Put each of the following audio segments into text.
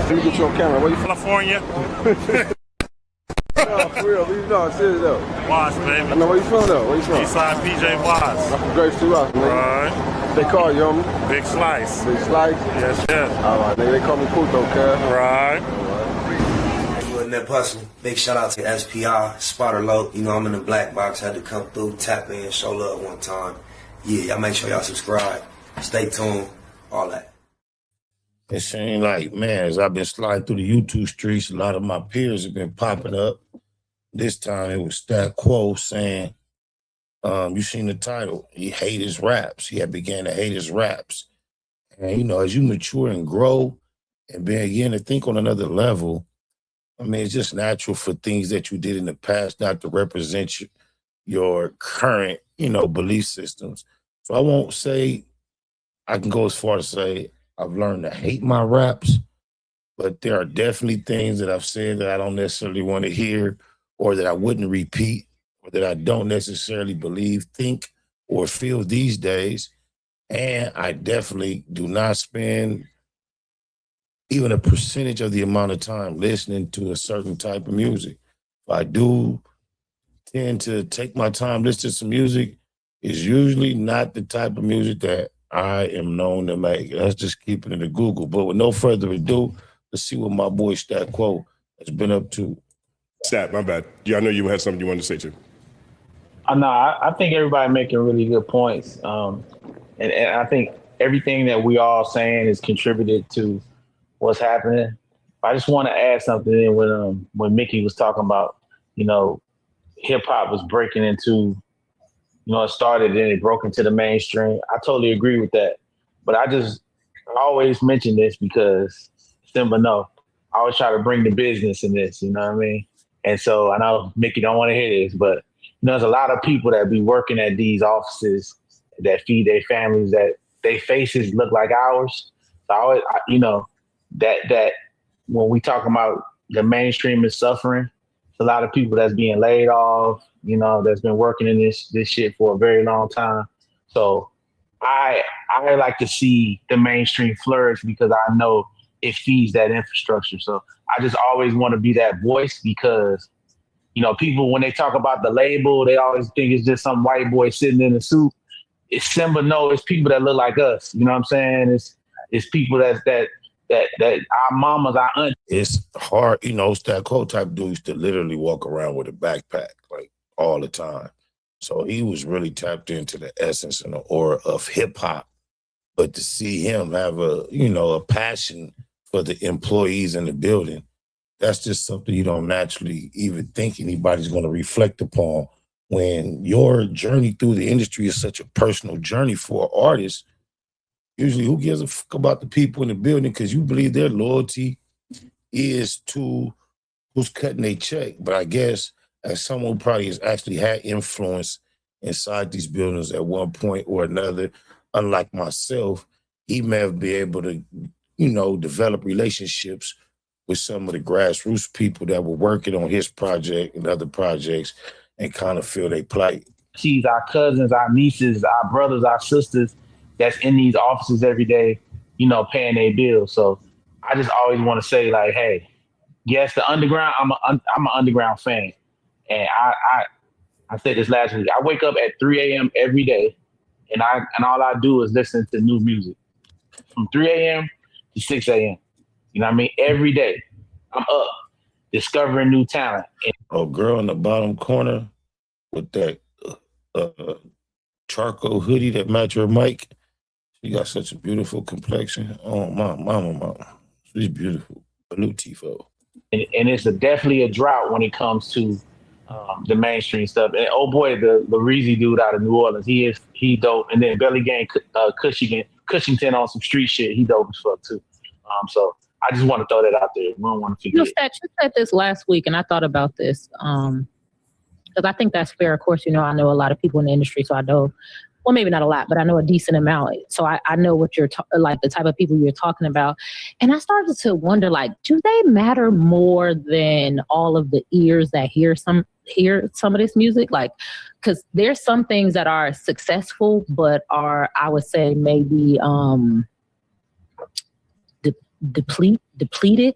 Let me get you on camera. Where you from? California. No, for real. No, serious though. Watts, baby. I know where you from though. Where you from? Eastside PJ Watts. I'm from Grace 2 Rock, nigga. Right. They call you, homie? Big Slice. Big Slice? Yes, yes. All right, nigga. They call me Puto, cuz. Right. In that hustle. Big shout out to SPI, Spotter Low. You know, I'm in the black box. Had to come through, tap in, show love one time. Yeah, y'all make sure y'all subscribe. Stay tuned. All that. It seems like, man, as I've been sliding through the YouTube streets, a lot of my peers have been popping up. This time it was Stat Quo saying, you seen the title, he hate his raps. He had began to hate his raps. And, you know, as you mature and grow and begin to think on another level, I mean, it's just natural for things that you did in the past not to represent your current, you know, belief systems. So I won't say, I can go as far as say, I've learned to hate my raps, but there are definitely things that I've said that I don't necessarily want to hear or that I wouldn't repeat or that I don't necessarily believe, think, or feel these days. And I definitely do not spend even a percentage of the amount of time listening to a certain type of music. If I do tend to take my time listening to some music, it's usually not the type of music that I am known to make. That's just keeping it a Google. But with no further ado, let's see what my boy Stat Quo has been up to. Stat, my bad. Yeah, I know you had something you wanted to say too. No, I think everybody making really good points. And I think everything that we all saying is contributed to what's happening. I just want to add something in when Mickey was talking about, you know, hip hop was breaking into, you know, it started and it broke into the mainstream. I totally agree with that. But I always mention this because Simba know. I always try to bring the business in this, you know what I mean? And so I know Mickey don't want to hear this, but you know, there's a lot of people that be working at these offices that feed their families that their faces look like ours. So you know, that when we talk about the mainstream is suffering, a lot of people that's being laid off, you know, that's been working in this shit for a very long time. So I like to see the mainstream flourish because I know it feeds that infrastructure. So I just always want to be that voice because, you know, people, when they talk about the label, they always think it's just some white boy sitting in a suit. It's Simba, no, it's people that look like us. You know what I'm saying? It's people that our mamas, our aunties. It's hard, you know, Stat Quo type dudes to literally walk around with a backpack like all the time. So he was really tapped into the essence and the aura of hip hop. But to see him have a passion for the employees in the building, that's just something you don't naturally even think anybody's going to reflect upon when your journey through the industry is such a personal journey for an artist. Usually, who gives a fuck about the people in the building because you believe their loyalty is to who's cutting their check. But I guess as someone who probably has actually had influence inside these buildings at one point or another, unlike myself, he may have been able to, you know, develop relationships with some of the grassroots people that were working on his project and other projects and kind of feel their plight. She's our cousins, our nieces, our brothers, our sisters that's in these offices every day, you know, paying their bills. So I just always want to say, like, hey, yes, the underground, I'm an underground fan. And I said this last week, I wake up at 3 a.m. every day and all I do is listen to new music from 3 a.m. to 6 a.m. You know what I mean? Every day I'm up discovering new talent. Oh, girl in the bottom corner with that charcoal hoodie that match her mic. She got such a beautiful complexion. Oh, mama. She's beautiful. Blue Tifo. And it's definitely a drought when it comes to the mainstream stuff. And oh boy, the Reezy dude out of New Orleans, he dope. And then Belly Gang Cushington on some street shit. He dope as fuck too. So I just want to throw that out there. We don't want to forget. You said this last week, and I thought about this because I think that's fair. Of course, you know, I know a lot of people in the industry, so I know, well, maybe not a lot, but I know a decent amount. So I know what you're like, the type of people you're talking about. And I started to wonder, like, do they matter more than all of the ears that hear some of this music? Like, because there's some things that are successful, but are, I would say, maybe depleted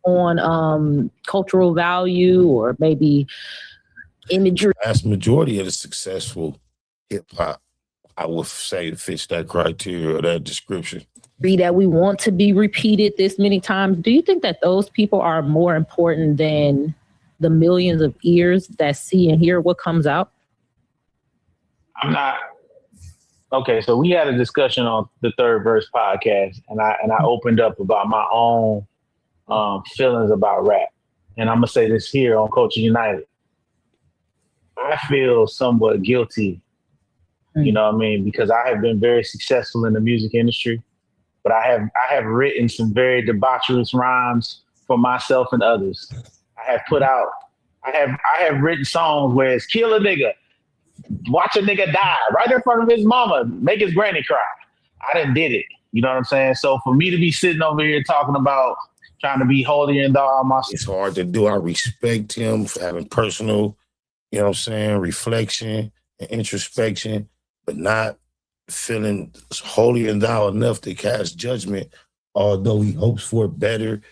on cultural value or maybe imagery? Vast majority of the successful hip hop, I would say, fits that criteria or that description. That we want to be repeated this many times. Do you think that those people are more important than the millions of ears that see and hear what comes out? I'm not. Okay, so we had a discussion on the Third Verse podcast, and I opened up about my own feelings about rap. And I'm gonna say this here on Culture United. I feel somewhat guilty, you know what I mean, because I have been very successful in the music industry, but I have written some very debaucherous rhymes for myself and others. I have written songs where it's kill a nigga, watch a nigga die right in front of his mama, make his granny cry. I done did it. You know what I'm saying? So for me to be sitting over here talking about trying to be holier than thou myself, it's hard to do. I respect him for having personal, you know what I'm saying, reflection and introspection, but not feeling holier than thou enough to cast judgment, although he hopes for better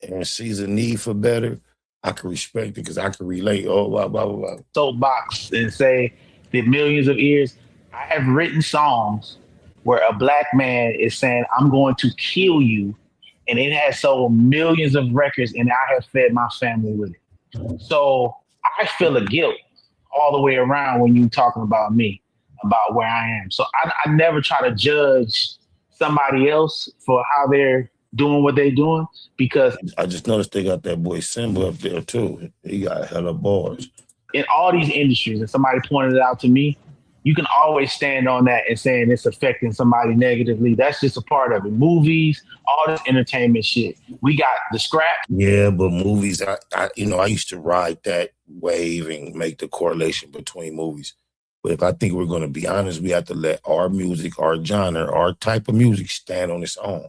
and sees a need for better. I can respect it because I can relate. Oh, blah, blah, blah, blah. Soapbox and say the millions of ears. I have written songs where a black man is saying, I'm going to kill you. And it has sold millions of records and I have fed my family with it. So I feel a guilt all the way around when you're talking about me, about where I am. So I never try to judge somebody else for how they're doing what they're doing, because I just noticed they got that boy Simba up there too. He got hella bars. In all these industries, and somebody pointed it out to me, you can always stand on that and saying it's affecting somebody negatively. That's just a part of it. Movies, all this entertainment shit. We got the scrap. Yeah, but movies, I used to ride that wave and make the correlation between movies. But if I think we're going to be honest, we have to let our music, our genre, our type of music stand on its own.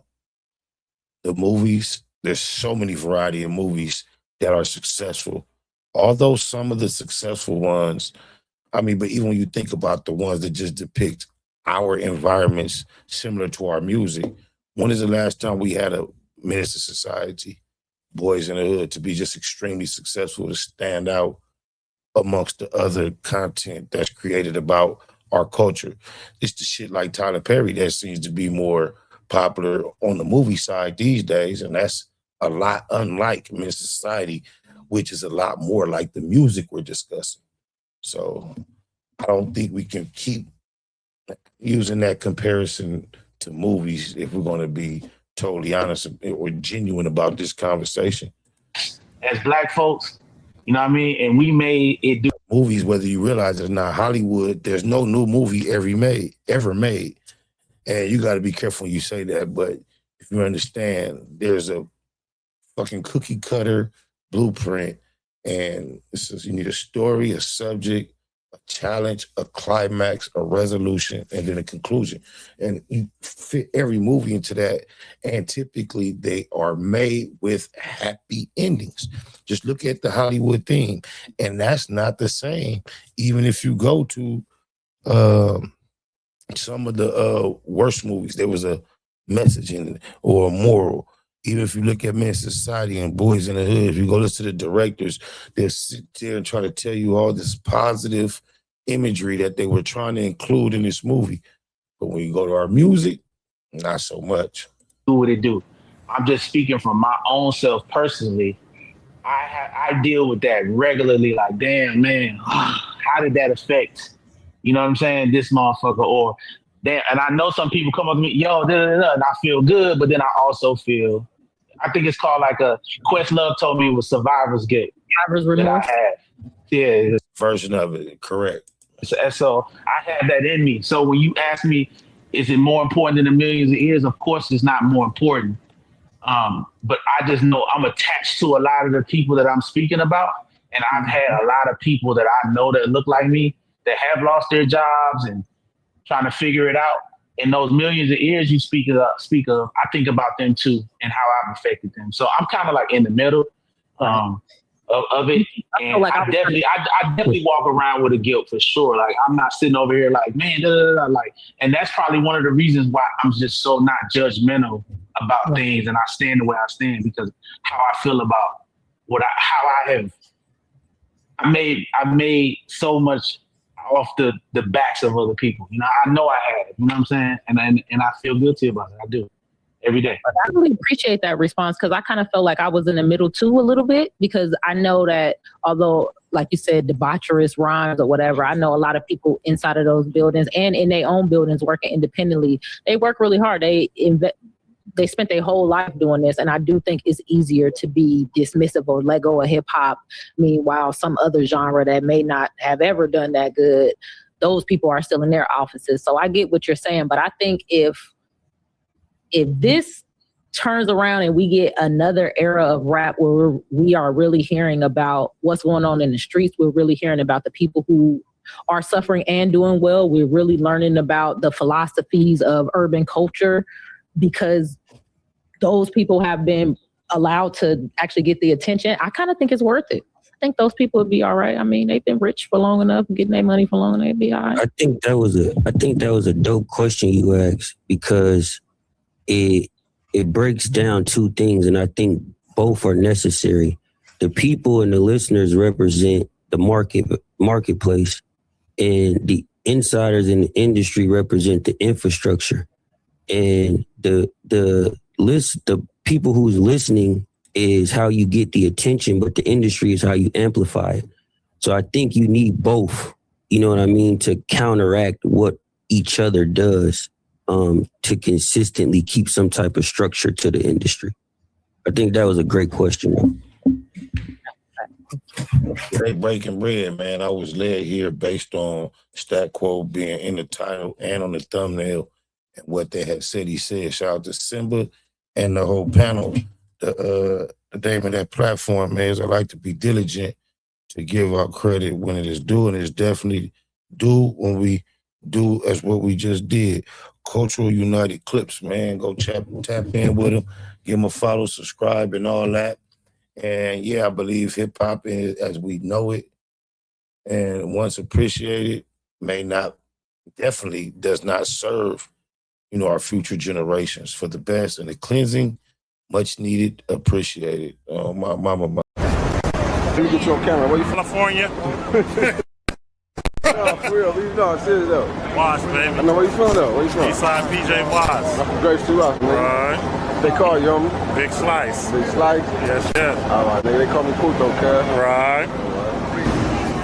The movies, there's so many variety of movies that are successful. Although some of the successful ones, but even when you think about the ones that just depict our environments similar to our music, when is the last time we had a Menace to Society, Boys in the Hood, to be just extremely successful, to stand out amongst the other content that's created about our culture? It's the shit like Tyler Perry that seems to be more popular on the movie side these days, and that's a lot unlike Menace to Society, which is a lot more like the music we're discussing. So I don't think we can keep using that comparison to movies if we're going to be totally honest or genuine about this conversation. As black folks, you know what I mean? And we made it do movies, whether you realize it or not. Hollywood, there's no new movie ever made. And you got to be careful when you say that. But if you understand, there's a fucking cookie cutter blueprint. And you need a story, a subject, a challenge, a climax, a resolution, and then a conclusion. And you fit every movie into that. And typically they are made with happy endings. Just look at the Hollywood theme. And that's not the same. Even if you go to some of the worst movies, there was a message in it or a moral. Even if you look at Men's Society and Boys in the Hood, if you go listen to the directors, they'll sit there and try to tell you all this positive imagery that they were trying to include in this movie. But when you go to our music, not so much. Do what it do. I'm just speaking from my own self personally. I deal with that regularly. Like, damn, man, how did that affect, you know what I'm saying, this motherfucker? Or damn, and I know some people come up to me, yo, da, da, da, and I feel good, but then I also feel, I think it's called like a Questlove told me it was survivor's guilt. Survivor's remorse. Yeah, version of it, correct. So I have that in me. So when you ask me, is it more important than the millions of ears? Of course, it's not more important. But I just know I'm attached to a lot of the people that I'm speaking about, and I've had a lot of people that I know that look like me that have lost their jobs and trying to figure it out. And those millions of ears you speak of, I think about them too and how I've affected them. So I'm kind of like in the middle of it. And I definitely walk around with a guilt for sure. Like I'm not sitting over here like, man, like, and that's probably one of the reasons why I'm just so not judgmental about things, and I stand the way I stand because how I feel about I made so much off the backs of other people. You know I had. You know what I'm saying? And I feel guilty about it. I do every day. I really appreciate that response because I kind of felt like I was in the middle too a little bit because I know that although, like you said, debaucherous rhymes or whatever, I know a lot of people inside of those buildings and in their own buildings working independently. They work really hard. They spent their whole life doing this, and I do think it's easier to be dismissive or let go of hip hop. Meanwhile, some other genre that may not have ever done that good, those people are still in their offices. So I get what you're saying, but I think if this turns around and we get another era of rap where we are really hearing about what's going on in the streets, we're really hearing about the people who are suffering and doing well, we're really learning about the philosophies of urban culture because those people have been allowed to actually get the attention. I kind of think it's worth it. I think those people would be all right. I mean, they've been rich for long enough, getting their money for long enough, they'd be all right. I think that was a dope question you asked because it breaks down two things, and I think both are necessary. The people and the listeners represent the marketplace, and the insiders in the industry represent the infrastructure. And the people who's listening is how you get the attention, but the industry is how you amplify it. So I think you need both, you know what I mean, to counteract what each other does, to consistently keep some type of structure to the industry. I think that was a great question. They breaking bread, man. I was led here based on Stat Quo being in the title and on the thumbnail and what they had said. He said, shout out to Simba and the whole panel. The name of that platform, man, is I like to be diligent to give our credit when it is due, and it's definitely due when we do as what we just did. Cultural United Clips, man. Go tap in with them, give them a follow, subscribe, and all that. And yeah, I believe hip hop as we know it and once appreciated definitely does not serve, our future generations for the best and the cleansing, much needed, appreciated. My mama. Let me get you on camera. Where you from? California. No, for real. No, serious though. Watts, baby. I know where you from though. Where you from? Eastside PJ Watts. I'm from Grace 2 House, nigga. Right. They call you, homie? Big Slice. Big Slice? Yes, yes. All right, nigga. They call me Puto, cuz. Right.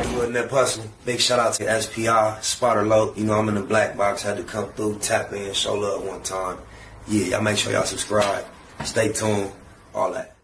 You wasn't that hustling. Big shout out to SPR, Spotter Low. I'm in the black box. Had to come through, tap in, show love one time. Yeah, y'all make sure y'all subscribe. Stay tuned. All that.